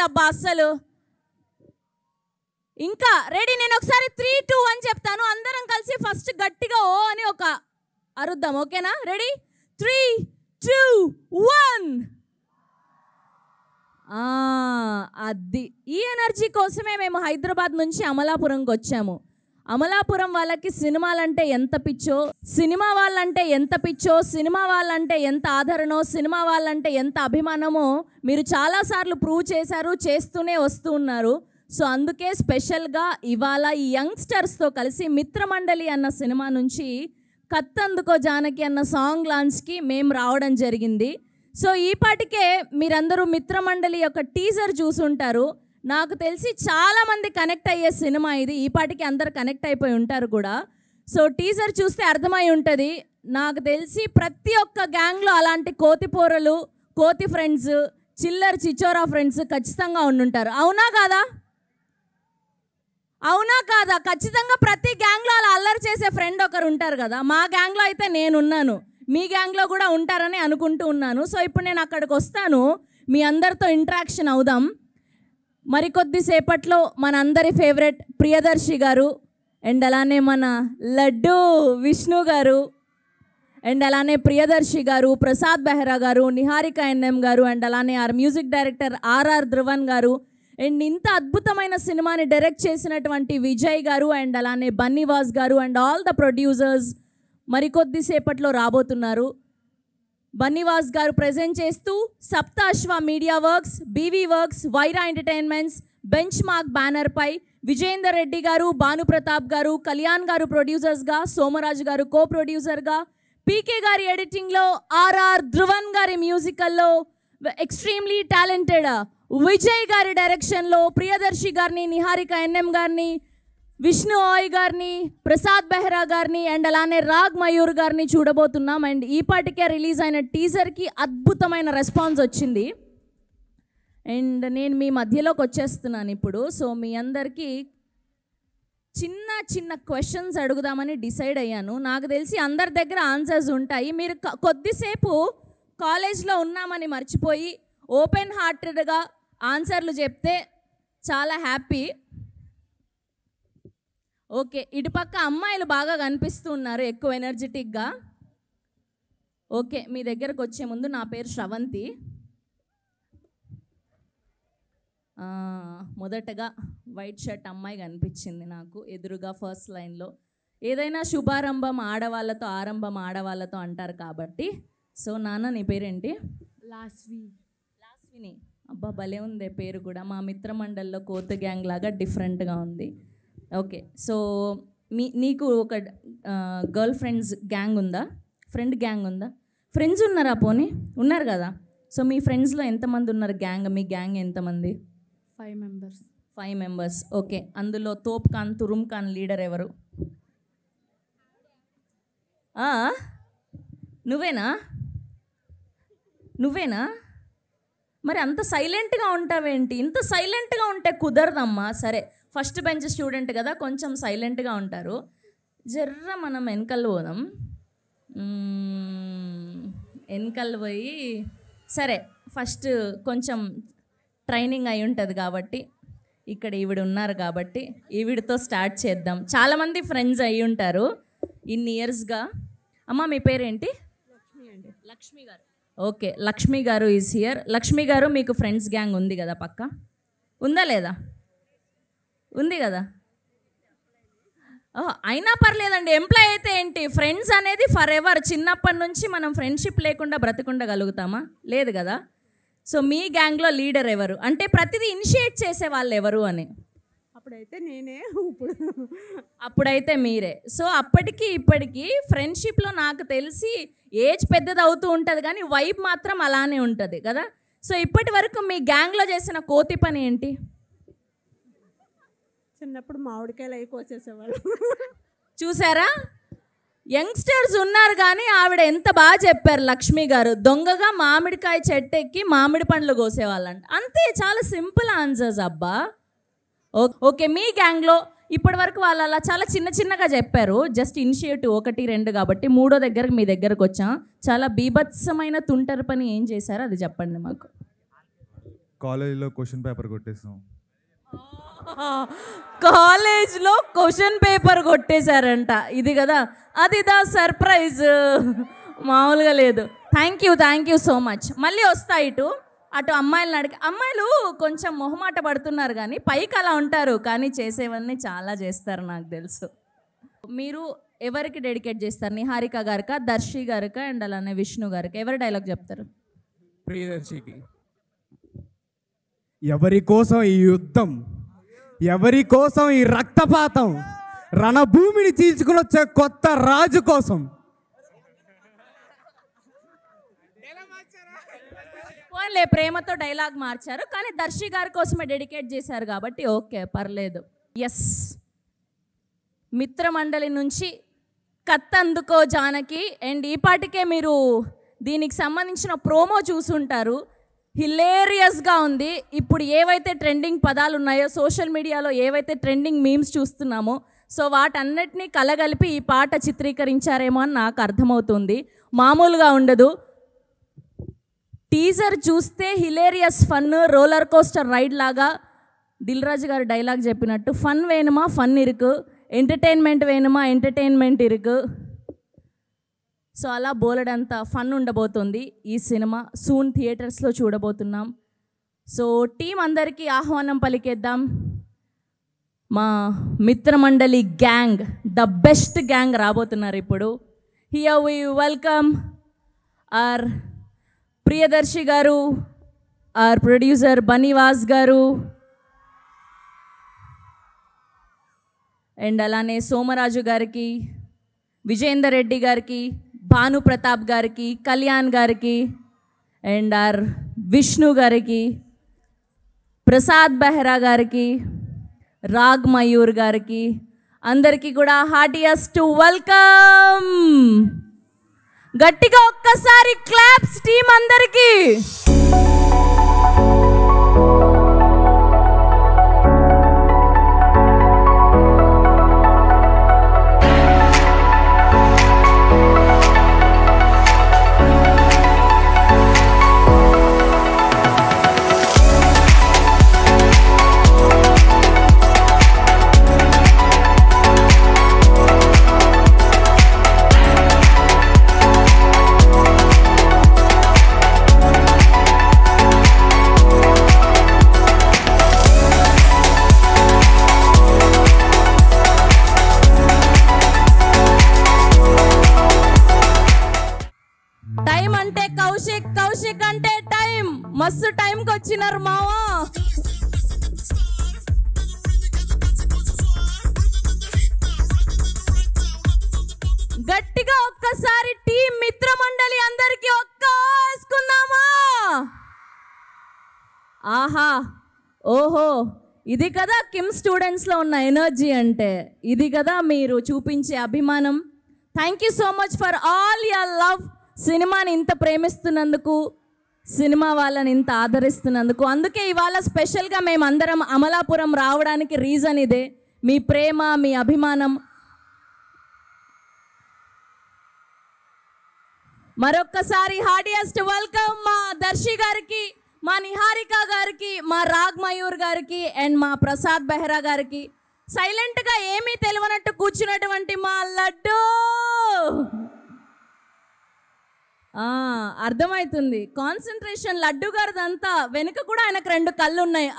లేదబ్బా అస్సలు. ఇంకా రెడీ, నేను ఒకసారి 3, 2 అని చెప్తాను, అందరం కలిసి ఫస్ట్ గట్టిగా ఓ అని ఒక అరుద్దాం, ఓకేనా? రెడీ 3, 2, 1. అది ఈ ఎనర్జీ కోసమే మేము హైదరాబాద్ నుంచి అమలాపురంకి వచ్చాము. అమలాపురం వాళ్ళకి సినిమాలంటే ఎంత పిచ్చో, సినిమా వాళ్ళంటే ఎంత పిచ్చో, సినిమా వాళ్ళంటే ఎంత ఆదరణో, సినిమా వాళ్ళంటే ఎంత అభిమానమో మీరు చాలాసార్లు ప్రూవ్ చేశారు, చేస్తూనే వస్తూ ఉన్నారు. సో అందుకే స్పెషల్గా ఇవాళ ఈ యంగ్స్టర్స్తో కలిసి మిత్రమండలి అన్న సినిమా నుంచి కత్తందుకో జానకి అన్న సాంగ్ లాంచ్కి మేము రావడం జరిగింది. సో ఈ పాటికే మీరందరూ మిత్రమండలి యొక్క టీజర్ చూసుంటారు. నాకు తెలిసి చాలామంది కనెక్ట్ అయ్యే సినిమా ఇది, ఈ పాటికి అందరు కనెక్ట్ అయిపోయి ఉంటారు కూడా. సో టీజర్ చూస్తే అర్థమై ఉంటుంది. నాకు తెలిసి ప్రతి ఒక్క గ్యాంగ్లో అలాంటి కోతి పోరలు, కోతి ఫ్రెండ్స్, చిల్లర్ చిచోరా ఫ్రెండ్స్ ఖచ్చితంగా ఉండుంటారు. అవునా కాదా? అవునా కాదా? ఖచ్చితంగా ప్రతి గ్యాంగ్లో అలా అల్లరి చేసే ఫ్రెండ్ ఒకరు ఉంటారు కదా. మా గ్యాంగ్లో అయితే నేనున్నాను, మీ గ్యాంగ్లో కూడా ఉంటారని అనుకుంటూ ఉన్నాను. సో ఇప్పుడు నేను అక్కడికి వస్తాను, మీ అందరితో ఇంటరాక్షన్ అవుదాం. మరికొద్దిసేపట్లో మన అందరి ఫేవరెట్ ప్రియదర్శి గారు, అండ్ అలానే మన లడ్డు విష్ణు గారు, అండ్ అలానే ప్రియదర్శి గారు, ప్రసాద్ బెహ్రా గారు, నిహారిక ఎన్ఎం గారు, అండ్ అలానే our music director RR Dhruvan garu, and ఇంత అద్భుతమైన సినిమాని డైరెక్ట్ చేసినటువంటి విజయ్ గారు, అండ్ అలానే బన్నీవాస్ గారు, అండ్ ఆల్ ద ప్రొడ్యూసర్స్ మరికొద్దిసేపట్లో రాబోతున్నారు. బన్నీవాస్ గారు ప్రెజెంట్ చేస్తూ Saptaswa media works, BV works, Vaira entertainments, benchmark బ్యానర్పై విజయేందర్ రెడ్డి గారు, భానుప్రతాప్ గారు, కళ్యాణ్ గారు ప్రొడ్యూసర్స్గా, సోమరాజు గారు కో ప్రొడ్యూసర్గా, పీకే గారి ఎడిటింగ్లో, ఆర్ఆర్ ధ్రువన్ గారి మ్యూజికల్లో, ఎక్స్ట్రీమ్లీ టాలెంటెడ్ విజయ్ గారి డైరెక్షన్లో ప్రియదర్శి గారిని, నిహారిక ఎన్ఎం గారిని, విష్ణు ఓయ్ గారిని, ప్రసాద్ బెహ్రా గారిని, అండ్ అలానే రాగ్ మయూర్ గారిని చూడబోతున్నాం. అండ్ ఈ పాటికే రిలీజ్ అయిన టీజర్కి అద్భుతమైన రెస్పాన్స్ వచ్చింది. అండ్ నేను మీ మధ్యలోకి వచ్చేస్తున్నాను ఇప్పుడు. సో మీ అందరికీ చిన్న చిన్న క్వశ్చన్స్ అడుగుదామని డిసైడ్ అయ్యాను. నాకు తెలిసి అందరి దగ్గర ఆన్సర్స్ ఉంటాయి. మీరు కొద్దిసేపు కాలేజ్లో ఉన్నామని మర్చిపోయి ఓపెన్ హార్టెడ్గా ఆన్సర్లు చెప్తే చాలా హ్యాపీ. ఓకే, ఇటుపక్క అమ్మాయిలు బాగా కనిపిస్తూ ఉన్నారు, ఎక్కువ ఎనర్జెటిక్గా. ఓకే, మీ దగ్గరకు వచ్చే ముందు నా పేరు శ్రవంతి. మొదటగా వైట్ షర్ట్ అమ్మాయి కనిపించింది నాకు ఎదురుగా ఫస్ట్ లైన్లో. ఏదైనా శుభారంభం ఆడవాళ్ళతో, ఆరంభం ఆడవాళ్ళతో అంటారు కాబట్టి. సో నాన్న నీ పేరేంటి? లాస్విని. అబ్బా భలే ఉంది పేరు కూడా. మా మిత్రమండలిలో కోత గ్యాంగ్ లాగా డిఫరెంట్గా ఉంది. ఓకే, సో నీకు ఒక గర్ల్ ఫ్రెండ్స్ గ్యాంగ్ ఉందా? ఫ్రెండ్ గ్యాంగ్ ఉందా? ఫ్రెండ్స్ ఉన్నారా? పోనీ ఉన్నారు కదా. సో మీ ఫ్రెండ్స్లో ఎంతమంది ఉన్నారు గ్యాంగ్? మీ గ్యాంగ్ ఎంతమంది? 5 మెంబర్స్. ఓకే, అందులో తోప్ ఖాన్, తురుమ్ ఖాన్ లీడర్ ఎవరు? నువ్వేనా? మరి అంత సైలెంట్గా ఉంటావేంటి? ఇంత సైలెంట్గా ఉంటే కుదరదమ్మా. సరే, ఫస్ట్ బెంచ్ స్టూడెంట్ కదా, కొంచెం సైలెంట్గా ఉంటారు. జర్ర మనం వెనకలు పోదాం. వెనకలు పోయి, సరే ఫస్ట్ కొంచెం ట్రైనింగ్ అయి ఉంటుంది కాబట్టి, ఇక్కడ ఈవిడ ఉన్నారు కాబట్టి ఈవిడతో స్టార్ట్ చేద్దాం. చాలామంది ఫ్రెండ్స్ అయి ఉంటారు ఇన్ని ఇయర్స్గా. అమ్మ మీ పేరేంటి? లక్ష్మి గారు. ఓకే, లక్ష్మి గారు ఈజ్ హియర్. లక్ష్మి గారు, మీకు ఫ్రెండ్స్ గ్యాంగ్ ఉంది కదా పక్క? ఉందా లేదా? ఉంది కదా. అయినా పర్లేదండి, ఎంప్లాయ్ అయితే ఏంటి, ఫ్రెండ్స్ అనేది ఫర్ ఎవర్. చిన్నప్పటి నుంచి మనం ఫ్రెండ్షిప్ లేకుండా బ్రతకుండగలుగుతామా? లేదు కదా. సో మీ గ్యాంగ్లో లీడర్ ఎవరు? అంటే ప్రతిదీ ఇనిషియేట్ చేసే వాళ్ళు ఎవరు అని. అప్పుడైతే నేనే, అప్పుడైతే మీరే. సో అప్పటికి ఇప్పటికీ ఫ్రెండ్షిప్లో నాకు తెలిసి ఏజ్ పెద్దది అవుతూ ఉంటుంది కానీ వైబ్ మాత్రం అలానే ఉంటుంది కదా. సో ఇప్పటి వరకు మీ గ్యాంగ్లో చేసిన కోతి పని ఏంటి? చిన్నప్పుడు మామిడికాయలు అవి కోసేసేవాళ్ళు. చూసారా, యంగ్స్టర్స్ ఉన్నారు కానీ ఆవిడ ఎంత బాగా చెప్పారు లక్ష్మి గారు. దొంగగా మామిడికాయ చెట్టు ఎక్కి మామిడి పండ్లు కోసేవాళ్ళంట. అంతే, చాలా సింపుల్ ఆన్సర్స్ అబ్బా. ఓకే, మీ గ్యాంగ్లో ఇప్పటి వరకు వాళ్ళు అలా చాలా చిన్నగా చెప్పారు. జస్ట్ ఇనిషియేటివ్ 1, 2 కాబట్టి మూడో దగ్గరకు మీ దగ్గరకు వచ్చాం. చాలా బీభత్సమైన తుంటరి పని ఏం చేశారో అది చెప్పండి మాకు. కాలేజీలో క్వశ్చన్ పేపర్ కొట్టేసాం. కాలేజ్లో క్వశ్చన్ పేపర్ కొట్టేశారంట. ఇది కదా, అది దా సర్ప్రైజ్, మామూలుగా లేదు. Thank you so much. మళ్ళీ వస్తా అటు అమ్మాయిలను అడిగి. అమ్మాయిలు కొంచెం మొహమాట పడుతున్నారు కానీ పైకి అలా ఉంటారు, కానీ చేసేవన్నీ చాలా చేస్తారు నాకు తెలుసు. మీరు ఎవరికి డెడికేట్ చేస్తారు? నిహారిక గారికా, దర్శి గారికా, అండ్ అలానే విష్ణు గారికి? ఎవరి డైలాగ్ చెప్తారు? ప్రియదర్శికి. ఎవరి కోసం ఈ యుద్ధం, ఎవరి కోసం ఈ రక్తపాతం, రణభూమిని చీల్చుకుని వచ్చే కొత్త రాజు కోసం. పోన్లే, ప్రేమతో డైలాగ్ మార్చారు కానీ దర్శి గారి కోసమే డెడికేట్ చేశారు కాబట్టి ఓకే, పర్లేదు. ఎస్, మిత్రమండలి నుంచి కత్తందుకో జానకి. అండ్ ఈ పాటికే మీరు దీనికి సంబంధించిన ప్రోమో చూసుంటారు. హిలేరియస్గా ఉంది. ఇప్పుడు ఏవైతే ట్రెండింగ్ పదాలు ఉన్నాయో, సోషల్ మీడియాలో ఏవైతే ట్రెండింగ్ మీమ్స్ చూస్తున్నామో, సో వాటన్నిటినీ కలగలిపి ఈ పాట చిత్రీకరించారేమో అని నాకు అర్థమవుతుంది. మామూలుగా ఉండదు. టీజర్ చూస్తే hilarious fun, roller coaster ride లాగా దిల్ రాజు గారు డైలాగ్ చెప్పినట్టు ఫన్ వేணுమా ఫన్ ఇరుకు, ఎంటర్టైన్మెంట్ వేணுమా ఎంటర్టైన్మెంట్ ఇరుకు. సో అలా బోలెడంత ఫన్ ఉండబోతుంది ఈ సినిమా. సూన్ థియేటర్స్లో చూడబోతున్నాం. సో టీం అందరికీ ఆహ్వానం పలికేద్దాం. మా Mitramandali gang, the best gang రాబోతున్నారు ఇప్పుడు. Here we welcome our Priyadarshi garu, our producer Bunny Vas గారు, అండ్ అలానే సోమరాజు గారికి, విజేందర్ రెడ్డి గారికి, భాను ప్రతాప్ గారికి, కళ్యాణ్ గారికి, అండ్ ఆర్ విష్ణు గారికి, ప్రసాద్ బెహ్రా గారికి, రాగ్ మయూర్ గారికి, అందరికీ కూడా హార్టియస్ట్ వెల్కమ్. గట్టిగా ఒక్కసారి క్లాప్స్ టీం అందరికీ. కౌశిక్ అంటే టైం, మస్తు టైంకి వచ్చినారు మావా. గట్టిగా ఒక్కసారి టీం మిత్రమండలి అందరికి ఒక్క వేసుకుందామా? ఆహా, ఓహో, ఇది కదా కిమ్ స్టూడెంట్స్లో ఉన్న ఎనర్జీ అంటే, ఇది కదా మీరు చూపించే అభిమానం. Thank you so much for all your love. సినిమాని ఇంత ప్రేమిస్తున్నందుకు, సినిమా వాళ్ళని ఇంత ఆదరిస్తున్నందుకు. అందుకే ఇవాళ స్పెషల్గా మేమందరం అమలాపురం రావడానికి రీజన్ ఇదే, మీ ప్రేమ, మీ అభిమానం. మరొక్కసారి హార్టియస్ట్ వెల్కమ్ మా దర్శి గారికి, మా నిహారిక గారికి, మా రాగ్ మయూర్ గారికి, అండ్ మా ప్రసాద్ బెహ్రా గారికి. సైలెంట్గా ఏమీ తెలియనట్టు కూర్చున్నటువంటి మా లడ్డు. అర్థమవుతుంది కాన్సన్ట్రేషన్ లడ్డు గారిదంతా. వెనుక కూడా ఆయనకు 2 కళ్ళు ఉన్నాయి,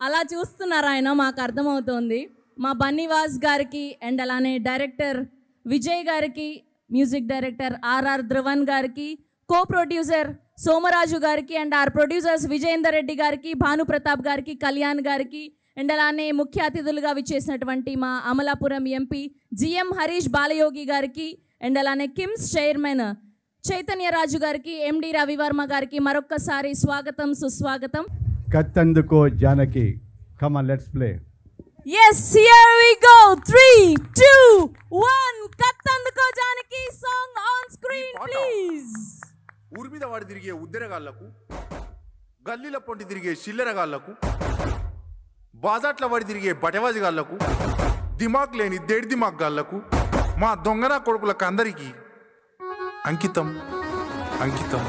అలా చూస్తున్నారు ఆయన, మాకు అర్థమవుతుంది. మా బన్నీవాస్ గారికి, అండ్ అలానే డైరెక్టర్ విజయ్ గారికి, మ్యూజిక్ డైరెక్టర్ ఆర్ఆర్ ధ్రువన్ గారికి, కో ప్రొడ్యూసర్ సోమరాజు గారికి, and our producers Vijayender Reddy గారికి, భాను ప్రతాప్ గారికి, కళ్యాణ్ గారికి, అండ్ అలానే ముఖ్య అతిథులుగా విచ్చేసినటువంటి మా అమలాపురం ఎంపీ జిఎం హరీష్ బాలయోగి గారికి, అండ్ అలానే కిమ్స్ చైర్మన్ చైతన్య రాజు గారికి, ఎండి రవివర్మ గారికి మరొక్కసారి స్వాగతం, సుస్వాగతం. Kathanduko Janaki, come on let's play. Yes, here we go. 3, 2, 1. Kathanduko Janaki song on screen please. ఊరి మీద వాడి తిరిగే ఉద్దెరగాళ్లకు, గల్లీల పొంటి తిరిగే చిల్లరగాళ్లకు, బాజాట్ల వాడి తిరిగే బటవాజిగాళ్లకు, దిమాగ్ లేని దేడి దిమాగ్ గాళ్లకు, మా దొంగన కొడుకులకు అందరికీ అంకితం అంకితం.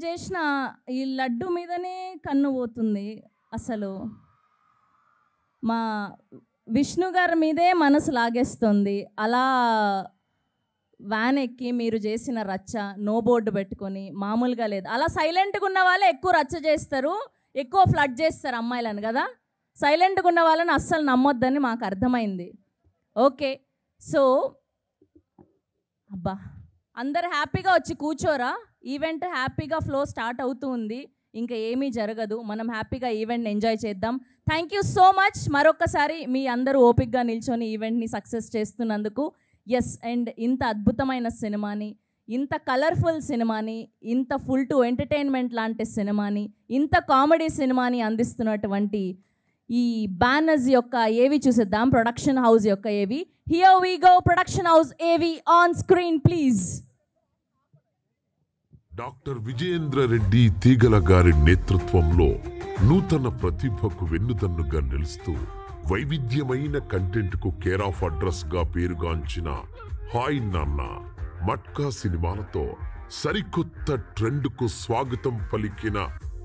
చేసిన ఈ లడ్డు మీదనే కన్ను పోతుంది. అసలు మా విష్ణు గారి మీదే మనసు లాగేస్తుంది. అలా వ్యాన్ ఎక్కి మీరు చేసిన రచ్చ నో బోర్డు పెట్టుకొని మామూలుగా లేదు. అలా సైలెంట్గా ఉన్న వాళ్ళే ఎక్కువ రచ్చ చేస్తారు, ఎక్కువ ఫ్లడ్ చేస్తారు అమ్మాయిలను కదా. సైలెంట్గా ఉన్న వాళ్ళని అస్సలు నమ్మొద్దని మాకు అర్థమైంది. ఓకే, సో అబ్బా అందరు హ్యాపీగా వచ్చి కూర్చోరా. ఈవెంట్ హ్యాపీగా ఫ్లో స్టార్ట్ అవుతూ ఉంది, ఇంకా ఏమీ జరగదు. మనం హ్యాపీగా ఈవెంట్ని ఎంజాయ్ చేద్దాం. థ్యాంక్ యూ సో మచ్ మరొక్కసారి మీ అందరూ ఓపిక్గా నిల్చొని ఈవెంట్ని సక్సెస్ చేస్తున్నందుకు. ఎస్, అండ్ ఇంత అద్భుతమైన సినిమాని, ఇంత కలర్ఫుల్ సినిమాని, ఇంత ఫుల్ టు ఎంటర్టైన్మెంట్ లాంటి సినిమాని, ఇంత కామెడీ సినిమాని అందిస్తున్నటువంటి ఈ బ్యానర్స్ యొక్క ఏవి చూసేద్దాం. ప్రొడక్షన్ హౌస్ యొక్క AV. Here we go, production house AV on screen please. Doctor Vijayendra Reddy Teegala గారి నేతృత్వంలో నూతన ప్రతిభకు వెన్నుదన్నుగా నిలుస్తూ వైవిధ్యమైన కంటెంట్కు కేర్ ఆఫ్ అడ్రస్గా పేరుగాంచిన హాయ్ నాన్న మట్కా సినిమాలతో సరికొత్త ట్రెండ్కు స్వాగతం పలికిన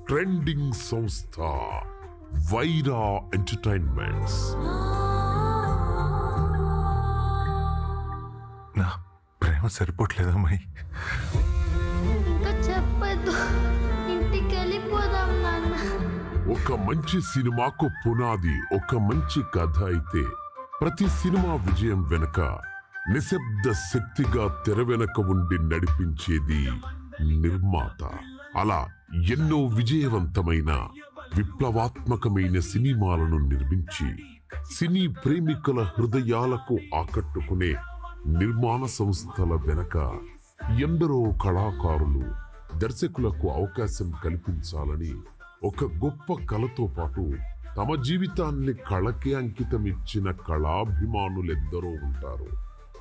ట్రెండింగ్ సంస్థ వైరా ఎంటర్టైన్మెంట్స్. నా ప్రేమ సరిపోవట్లేదమ్మాయి. ఇంకా చెప్పొద్దు, ఇంటికి వెళ్ళిపోదాం నాన్న. ఒక మంచి సినిమాకు పునాది ఒక మంచి కథ అయితే ప్రతి సినిమా విజయం వెనుక నిశ్శబ్ద శక్తిగా తెర వెనుక ఉండి నడిపించేది నిర్మాత. అలా ఎన్నో విజయవంతమైన విప్లవాత్మకమైన సినిమాలను నిర్మించి సినీ ప్రేమికుల హృదయాలకు ఆకట్టుకునే నిర్మాణ సంస్థల వెనక ఎందరో కళాకారులు, దర్శకులకు అవకాశం కల్పించాలని ఒక గొప్ప కళతో పాటు తమ జీవితాన్ని కళకే అంకితమిచ్చిన కళాభిమానులెందరో ఉంటారు.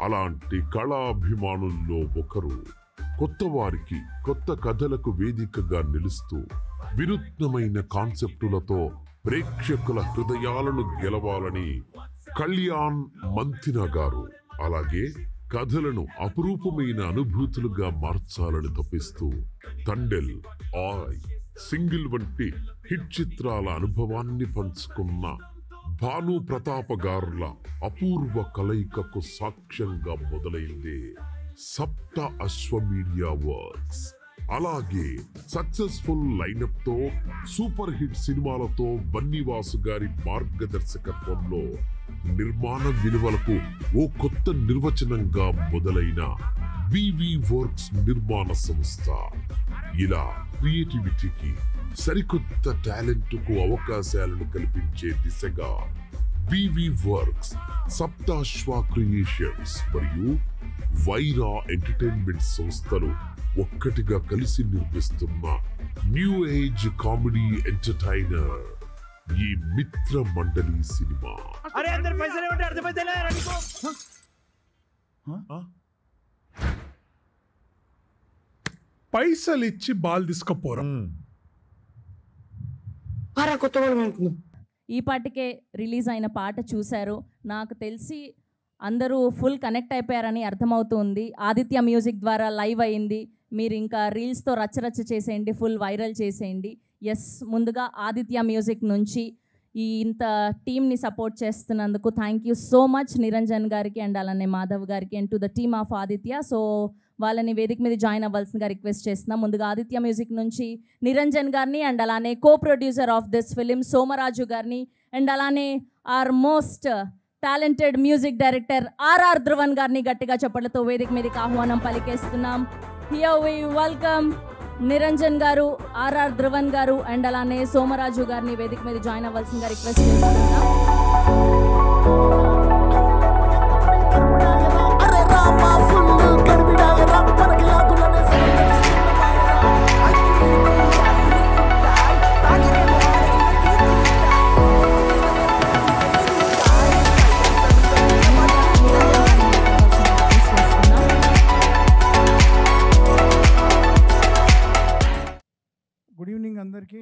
అలాంటి కళాభిమానుల్లో ఒకరు కొత్త వారికి కొత్త కథలకు వేదికగా నిలుస్తూ వినూత్నమైన కాన్సెప్టులతో ప్రేక్షకుల హృదయాలను గెలవాలని కళ్యాణ్ మంతిన గారు, అలాగే కథలను అపురూపమైన అనుభూతులుగా మార్చాలని తప్పిస్తూ తండెల్, ఆయ్, సింగిల్ వంటి హిట్ చిత్రాల అనుభవాన్ని పంచుకున్న భాను ప్రతాప గారుల అపూర్వ కలయికకు సాక్ష్యంగా మొదలైంది సప్త అశ్వ మీడియా వర్క్స్. అలాగే సక్సెస్ఫుల్ లైనప్ తో సూపర్ హిట్ సినిమాలతో బన్నీవాసు గారి మార్గదర్శకత్వంలో నిర్మాణ విలువలకు ఓ కొత్త నిర్వచనంగా మొదలైన వివి వర్క్స్ నిర్మాణ సంస్థ. ఇలా క్రియేటివిటీకి, సరికొత్త టాలెంట్కు అవకాశాలను కల్పించే దిశగా వివి వర్క్స్, సప్తాశ్వ క్రియేషన్స్ మరియు వైరా ఎంటర్టైన్మెంట్ సంస్థలు ఒక్కటిగా కలిసి నిర్మిస్తున్న న్యూ ఏజ్ కామెడీ ఎంటర్టైనర్ ఈ మిత్ర మండలి సినిమా. పైసలు ఇచ్చి బాల్ తీసుకపోరా. ఈ పాటికే రిలీజ్ అయిన పాట చూశారు. నాకు తెలిసి అందరూ ఫుల్ కనెక్ట్ అయిపోయారని అర్థమవుతుంది. ఆదిత్య మ్యూజిక్ ద్వారా లైవ్ అయింది. మీరు ఇంకా రీల్స్తో రచ్చరచ్చ చేసేయండి, ఫుల్ వైరల్ చేసేయండి. ఎస్, ముందుగా ఆదిత్య మ్యూజిక్ నుంచి ఈ ఇంత టీమ్ని సపోర్ట్ చేస్తున్నందుకు thank you so much Niranjan గారికి అండ్ అలానే మాధవ్ గారికి and to the team of Aditya. So వాళ్ళని వేదిక మీద జాయిన్ అవ్వాల్సిందిగా రిక్వెస్ట్ చేస్తున్నాం. ముందుగా ఆదిత్య మ్యూజిక్ నుంచి నిరంజన్ గారిని అండ్ అలానే co producer of this film Somaraju గారిని అండ్ అలానే our most talented music director RR Dhruvan గారిని గట్టిగా చప్పట్లతో వేదిక మీదకి ఆహ్వానం పలికేస్తున్నాం. Here we welcome Niranjan garu, RR Dhruvan garu and అలానే సోమరాజు గారిని వేదిక మీద జాయిన్ అవ్వాల్సిందిగా రిక్వెస్ట్ చేస్తున్నాం. గుడ్ ఈవినింగ్ అందరికీ.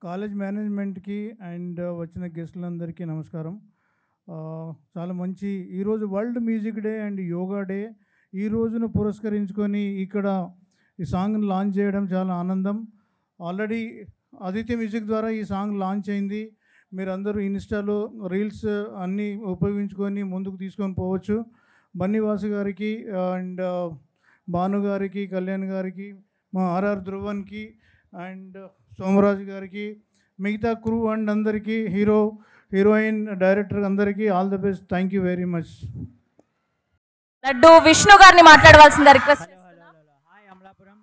కాలేజ్ మేనేజ్మెంట్కి అండ్ వచ్చిన గెస్టులందరికీ నమస్కారం. చాలా మంచి ఈరోజు world music day and yoga day. ఈ రోజును పురస్కరించుకొని ఇక్కడ ఈ సాంగ్ని లాంచ్ చేయడం చాలా ఆనందం. ఆల్రెడీ ఆదిత్య మ్యూజిక్ ద్వారా ఈ సాంగ్ లాంచ్ అయింది. మీరందరూ ఇన్స్టాలో రీల్స్ అన్నీ ఉపయోగించుకొని ముందుకు తీసుకొని పోవచ్చు. బన్నీవాసు గారికి అండ్ భాను గారికి, కళ్యాణ్ గారికి, మా ఆర్ఆర్ ధ్రువన్కి అండ్ సోమరాజు గారికి, మిగతా క్రూ అండ్ అందరికీ, హీరోయిన్, డైరెక్టర్ అందరికీ all the best. Thank you very much. Laddu Vishnu గారిని మాట్లాడవలసిందిగా రిక్వెస్ట్. హాయ్ అమలాపురం.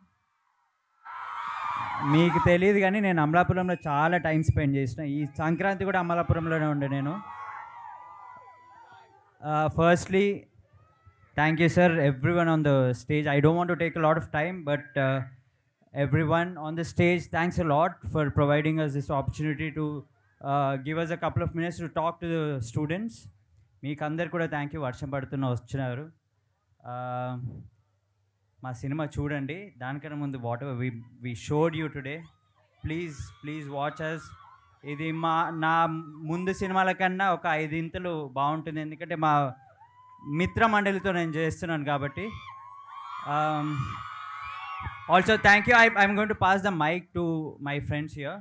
మీకు తెలియదు కానీ నేను అమలాపురంలో చాలా టైం స్పెండ్ చేసిన. ఈ సంక్రాంతి కూడా అమలాపురంలోనే ఉండే నేను. Firstly thank you sir, everyone on the stage. I don't want to take a lot of time, but everyone on the stage, thanks a lot for providing us this opportunity to give us a couple of minutes to talk to the students. మీకు అందరు కూడా thank you. వర్షం పడుతున్న వచ్చినారు. మా cinema చూడండి. దానికన్నా ముందు whatever we showed you today, please watch us. ఇది నా ముందు సినిమాల కన్నా ఒక 5 ఇంతలు బాగుంటుంది, ఎందుకంటే మా మిత్ర మండలితో నేను చేస్తున్నాను కాబట్టి. Also, thank you. I'm going to pass the mic to my friends here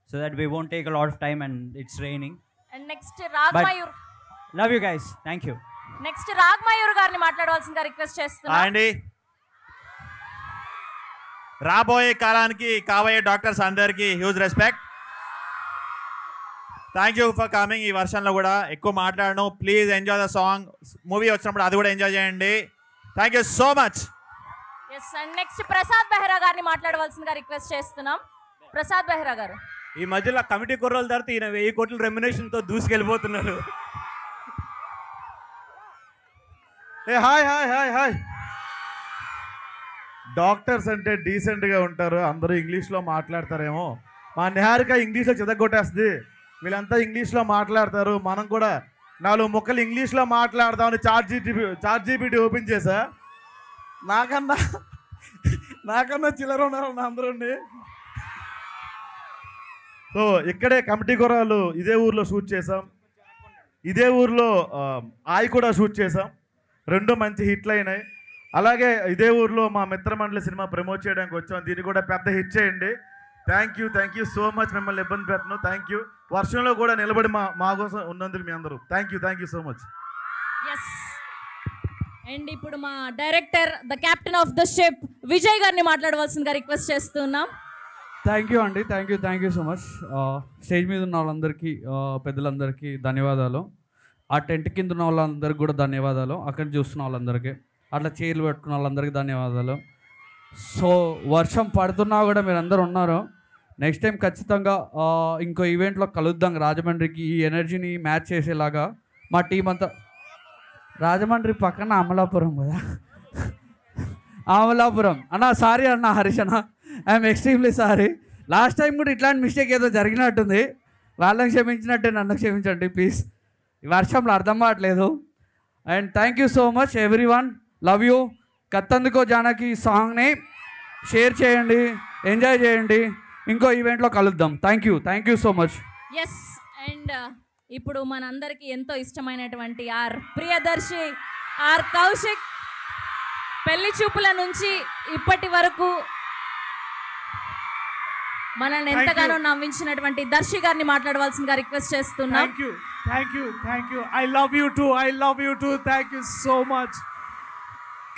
so that we won't take a lot of time and it's raining. And next Ragmayur. Love you guys. Thank you. Next Ragmayur గారిని మాట్లాడవలసిందిగా request చేస్తున్నాను. అండి, రాబోయే కాలానికి కాబోయే doctors అందరికీ huge respect. Thank you for coming. ఈ వర్షంలో కూడా ఎక్కువ మాట్లాడను. Please enjoy the song. Movie వచ్చినప్పుడు అది కూడా ఎంజాయ్ చేయండి. Thank you so much. Yes, and next Prasad Behra గారిని మాట్లాడవలసిందిగా రిక్వెస్ట్ చేస్తున్నాం. ప్రసాద్ బెహ్రా గారు. ఈ మధ్యలో కమిటీ కుర్రోల తర్వాత ఈయన 1000 కోట్ల రెమ్యునేషన్తో దూసుకెళ్ళిపోతున్నారు. హాయ్. డాక్టర్స్ అంటే డీసెంట్గా ఉంటారు, అందరూ ఇంగ్లీష్లో మాట్లాడతారేమో. మా నిహారిక ఇంగ్లీష్లో చెదగొట్టేస్తుంది. వీళ్ళంతా ఇంగ్లీష్లో మాట్లాడతారు. మనం కూడా 4 ముక్కలు ఇంగ్లీష్లో మాట్లాడదామని చాట్ జీపీటీ ఓపెన్ చేశా. నాకన్నా చిల్లర ఉన్నారు అందరూ. సో ఇక్కడే కమిటీ కుర్రాళ్ళు ఇదే ఊర్లో షూట్ చేసాం. ఇదే ఊర్లో ఆయి కూడా షూట్ చేసాం. 2 మంచి హిట్లు అయినాయి. అలాగే ఇదే ఊర్లో మా మిత్రమండలి సినిమా ప్రమోట్ చేయడానికి వచ్చాం. దీన్ని కూడా పెద్ద హిట్ చేయండి. Thank you so much. మిమ్మల్ని ఇబ్బంది పెట్టను. Thank you. వర్షంలో కూడా నిలబడి మా కోసం ఉన్నందుకు మీ అందరూ thank you so much. Yes, and ఇప్పుడు మా director, the captain of the ship, Vijay గారిని మాట్లాడవలసిందిగా రిక్వెస్ట్ చేస్తున్నాం. థ్యాంక్ యూ అండి. Thank you so much. Stage మీద ఉన్న వాళ్ళందరికీ, పెద్దలందరికీ ధన్యవాదాలు. ఆ టెంట్ కింద ఉన్న వాళ్ళందరికీ కూడా ధన్యవాదాలు. అక్కడ చూస్తున్న వాళ్ళందరికీ, అట్లా చైర్లు పెట్టుకున్న వాళ్ళందరికీ ధన్యవాదాలు. సో వర్షం పడుతున్నా కూడా మీరు అందరూ ఉన్నారు. నెక్స్ట్ టైం ఖచ్చితంగా ఇంకో ఈవెంట్లో కలుద్దాం. రాజమండ్రికి ఈ ఎనర్జీని మ్యాచ్ చేసేలాగా మా టీం అంతా. రాజమండ్రి పక్కన అమలాపురం కదా, అమలాపురం అన్న. సారీ అన్న హరీష్ అన్న, I'm extremely sorry. Last time కూడా ఇట్లాంటి మిస్టేక్ ఏదో జరిగినట్టుంది. వాళ్ళని క్షమించినట్టే నన్ను క్షమించండి ప్లీజ్. ఈ వర్షంలో అర్థం కావట్లేదు. And thank you so much everyone. Love you. Kathanduko Janaki సాంగ్ని షేర్ చేయండి, ఎంజాయ్ చేయండి. ఇంకో ఈవెంట్లో కలుద్దాం. Thank you so much. Yes, and ఇప్పుడు మనందరికీ ఎంతో ఇష్టమైనటువంటి ఆర్ ప్రియదర్శి, ఆర్ కౌశిక్, పెళ్లి చూపుల నుంచి ఇప్పటి వరకు మనల్ని ఎంతగానో నవ్వించినటువంటి దర్శి గారిని మాట్లాడవలసిందిగా రిక్వెస్ట్ చేస్తున్నాం. Thank you. I love you two. Thank you so much.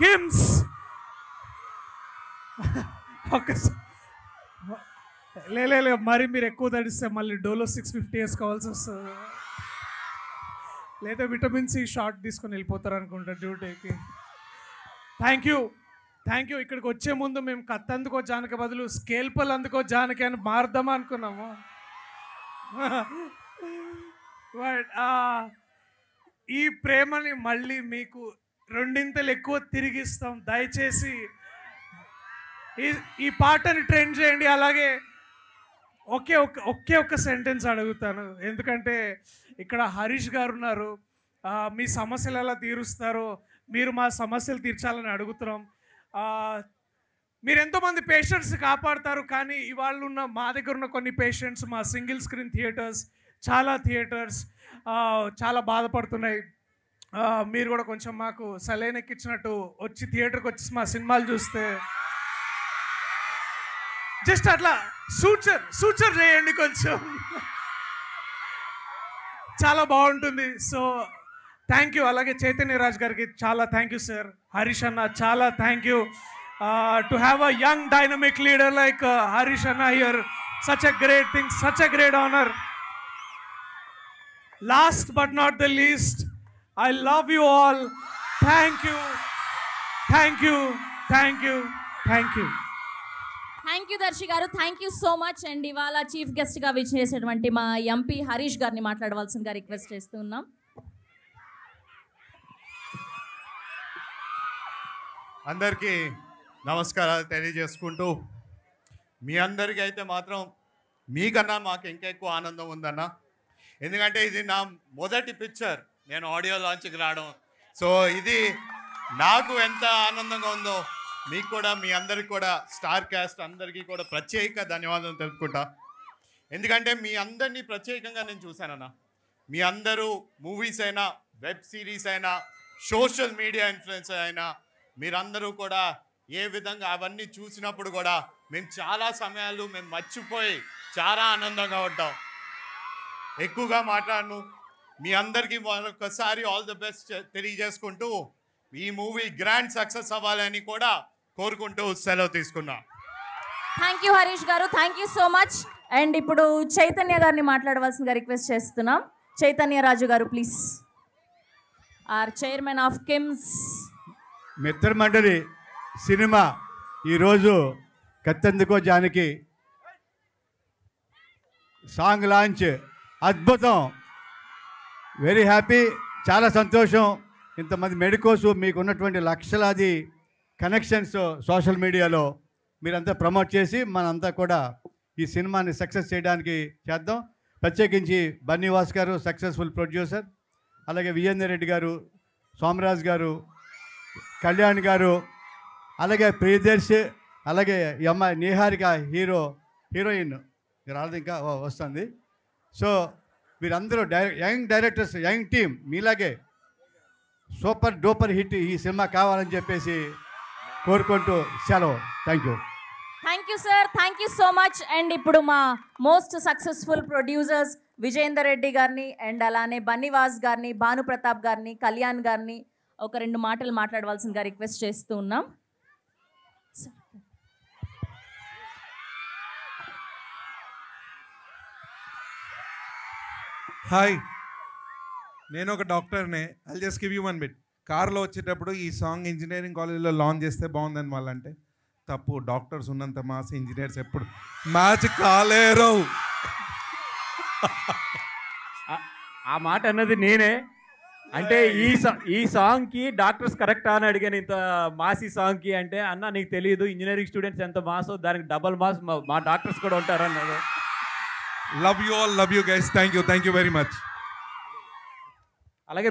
KIMS లే మరి మీరు ఎక్కువ తడిస్తే మళ్ళీ డోలో 650 వేసుకోవాల్సి వస్తుంది. లేదా విటమిన్ సి షార్ట్ తీసుకొని వెళ్ళిపోతారు అనుకుంటా డ్యూటీకి. Thank you. ఇక్కడికి వచ్చే ముందు మేము కత్తందుకో జానకి బదులు స్కేల్పల్ అందుకో జానకి అని మారుదామా అనుకున్నాము. బట్ ఈ ప్రేమని మళ్ళీ మీకు 2 ఎక్కువ తిరిగిస్తాం. దయచేసి ఈ పాటని ట్రెండ్ చేయండి. అలాగే ఒకే ఒక్క సెంటెన్స్ అడుగుతాను, ఎందుకంటే ఇక్కడ హరీష్ గారు ఉన్నారు. మీ సమస్యలు ఎలా తీరుస్తారో, మీరు మా సమస్యలు తీర్చాలని అడుగుతున్నాం. మీరు ఎంతోమంది పేషెంట్స్ కాపాడతారు, కానీ ఇవాళ ఉన్న మా దగ్గర ఉన్న కొన్ని పేషెంట్స్ మా సింగిల్ స్క్రీన్ థియేటర్స్ చాలా బాధపడుతున్నాయి. మీరు కూడా కొంచెం మాకు సలైన్ ఎక్కించినట్టు వచ్చి థియేటర్కి వచ్చి మా సినిమాలు చూస్తే జస్ట్ అట్లా సూచర్ చేయండి కొంచెం, చాలా బాగుంటుంది. So thank you. అలాగే చైతన్య రాజ్ గారికి చాలా థ్యాంక్ యూ సార్. హరీష్ అన్న చాలా thank you. To have a young dynamic leader like Harish అన్న here, such a great thing, such a great honor. Last but not the least, I love you all. Thank you, thank you, thank you, thank you. Thank you Darshi గారు, thank you so much. And ఇవాళ chief గెస్ట్గా విచ్చేసేటువంటి మా MP Harish గారిని మాట్లాడవలసిందిగా request చేస్తూ ఉన్నాం. అందరికీ నమస్కారాలు తెలియజేసుకుంటూ, మీ అందరికీ అయితే మాత్రం మీకన్నా మాకు ఇంకా ఎక్కువ ఆనందం ఉందన్న. ఎందుకంటే ఇది నా మొదటి పిక్చర్ నేను ఆడియో లాంచ్కి రావడం. సో ఇది నాకు ఎంత ఆనందంగా ఉందో మీకు కూడా, మీ అందరికి కూడా, స్టార్ క్యాస్ట్ అందరికీ కూడా ప్రత్యేక ధన్యవాదాలు తెలుపుకుంటా. ఎందుకంటే మీ అందరినీ ప్రత్యేకంగా నేను చూశానన్న. మీ అందరూ మూవీస్ అయినా, వెబ్ సిరీస్ అయినా, సోషల్ మీడియా ఇన్ఫ్లుయెన్సర్ అయినా, మీరందరూ కూడా ఏ విధంగా అవన్నీ చూసినప్పుడు కూడా మేము చాలా సమయాలు మేము మర్చిపోయి చాలా ఆనందంగా ఉంటాం. ఎక్కువగా మాట్లాడను. మీ అందరికీ మరొకసారి ఆల్ ది బెస్ట్ తెలియజేసుకుంటూ ఈ మూవీ గ్రాండ్ సక్సెస్ అవ్వాలని కూడా కోరుకుంటూ సెలవు తీసుకున్నా. థ్యాంక్ యూ హరీష్ గారు, thank you so much. And ఇప్పుడు చైతన్య గారిని మాట్లాడవలసిందిగా రిక్వెస్ట్ చేస్తున్నాం. చైతన్య రాజు గారు please, are chairman of KIMS. Mithramandali cinema ఈరోజు కత్తందుకో జానకి సాంగ్ లాంచ్ అద్భుతం, వెరీ హ్యాపీ, చాలా సంతోషం. ఇంతమంది మెడికోస్, మీకు ఉన్నటువంటి లక్షలాది కనెక్షన్స్ సోషల్ మీడియాలో మీరంతా ప్రమోట్ చేసి మనంతా కూడా ఈ సినిమాని సక్సెస్ చేయడానికి చేద్దాం. ప్రత్యేకించి బన్నీవాస్ గారు సక్సెస్ఫుల్ ప్రొడ్యూసర్, అలాగే విజేందర్ రెడ్డి గారు, సోమరాజ్ గారు, కళ్యాణ్ గారు, అలాగే ప్రియదర్శి, అలాగే ఈ అమ్మాయి నిహారిక హీరోయిన్ రాలేదు, ఇంకా వస్తుంది. సో వీరందరూ యంగ్ డైరెక్టర్స్, యంగ్ టీమ్, మీలాగే సూపర్ డూపర్ హిట్ ఈ సినిమా కావాలని చెప్పేసి కోరుకుంటూ సెలవు. Thank you. Thank you sir, thank you so much. And ఇప్పుడు మా most successful producers Vijayender Reddy గారిని, అండ్ అలానే బన్నీవాస్ గారిని, భానుప్రతాప్ గారిని, కళ్యాణ్ గారిని ఒక 2 మాటలు మాట్లాడవలసిందిగా రిక్వెస్ట్ చేస్తూ ఉన్నాం. హాయ్, నేను ఒక డాక్టర్నే. I just give you one bit. కార్లో వచ్చేటప్పుడు ఈ సాంగ్ ఇంజనీరింగ్ కాలేజ్లో లాంచ్ చేస్తే బాగుందని వాళ్ళంటే తప్పు. డాక్టర్స్ ఉన్నంత మాస్ ఇంజనీర్స్ ఎప్పుడు మ్యాచ్ కాలేరు. ఆ మాట అన్నది నేనే. అంటే ఈ సాంగ్కి డాక్టర్స్ కరెక్టా అని అడిగాను. ఇంత మాస్ ఈ సాంగ్కి అంటే, అన్న నీకు తెలియదు ఇంజనీరింగ్ స్టూడెంట్స్ ఎంత మాసో దానికి డబల్ మాస్ మా డాక్టర్స్ కూడా ఉంటారు అన్నారు. Love you all, love you guys. Thank you very much. అలాగే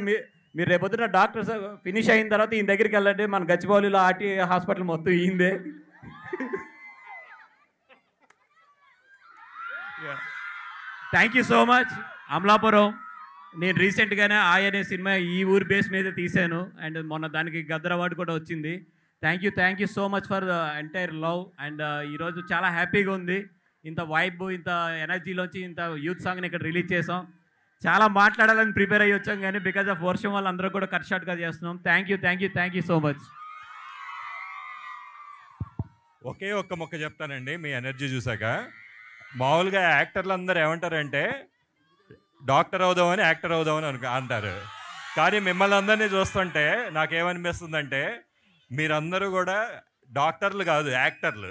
మీరు రేపొద్దున డాక్టర్స్ ఫినిష్ అయిన తర్వాత ఈయన దగ్గరికి వెళ్ళండి. మన గచ్చిబౌలిలో ఆర్టీ హాస్పిటల్ మొత్తం ఈయందే. Thank you so much. Amalapuram నేను రీసెంట్గానే అనే సినిమా ఈ ఊరు బేస్ మీద తీశాను. అండ్ మొన్న దానికి గద్దర్ అవార్డు కూడా వచ్చింది. Thank you so much for the entire love. And ఈరోజు చాలా హ్యాపీగా ఉంది. ఇంత వైబ్, ఇంత ఎనర్జీలోంచి ఇంత యూత్ సాంగ్ని ఇక్కడ రిలీజ్ చేసాం. చాలా మాట్లాడాలని ప్రిపేర్ అయ్యి వచ్చాం, కానీ బికాజ్ ఆఫ్ వర్షం వల్ల అందరూ కూడా కట్ షార్ట్గా చేస్తున్నాం. Thank you so much. ఒకే ఒక్క మొక్క చెప్తానండి మీ ఎనర్జీ చూసాక. మామూలుగా యాక్టర్లు అందరూ ఏమంటారంటే డాక్టర్ అవుదామని యాక్టర్ అవుదామని అంటారు. కానీ మిమ్మల్ని అందరినీ చూస్తుంటే నాకేమనిపిస్తుందంటే మీరందరూ కూడా డాక్టర్లు కాదు, యాక్టర్లు.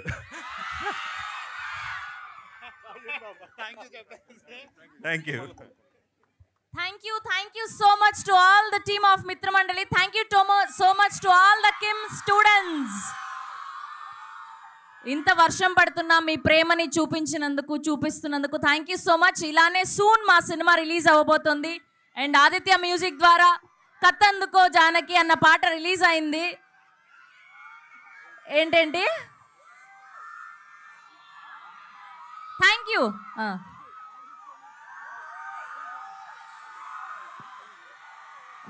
Thank you. Thank you so much to all the team of Mitra Mandali. Thank you so much to all the Kim students. ఇంత వర్షం పడుతున్నా మీ ప్రేమని చూపిస్తున్నందుకు థ్యాంక్ యూ సో మచ్. ఇలానే సూన్ మా సినిమా రిలీజ్ అవ్వబోతుంది. అండ్ ఆదిత్య మ్యూజిక్ ద్వారా కత్తందుకో జానకి అన్న పాట రిలీజ్ అయింది. ఏంటండి? Thank you.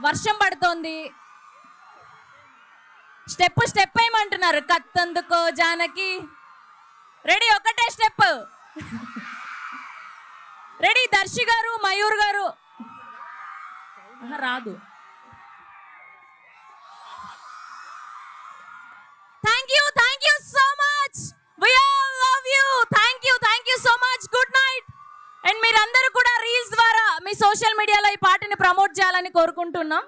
వర్షం పడుతోంది, స్టెప్ వేయమంటున్నారు. కత్తందుకో జానకి. రెడీ? ఒకటే రెడీ దర్శి గారు, మయూర్ గారు రాదు. Thank you so much. We all love you. Thank you so much. Good night. And మీరందరూ కూడా రీల్స్ ద్వారా మీ సోషల్ మీడియాలో ఈ పాటని ప్రమోట్ చేయాలని కోరుకుంటున్నాం.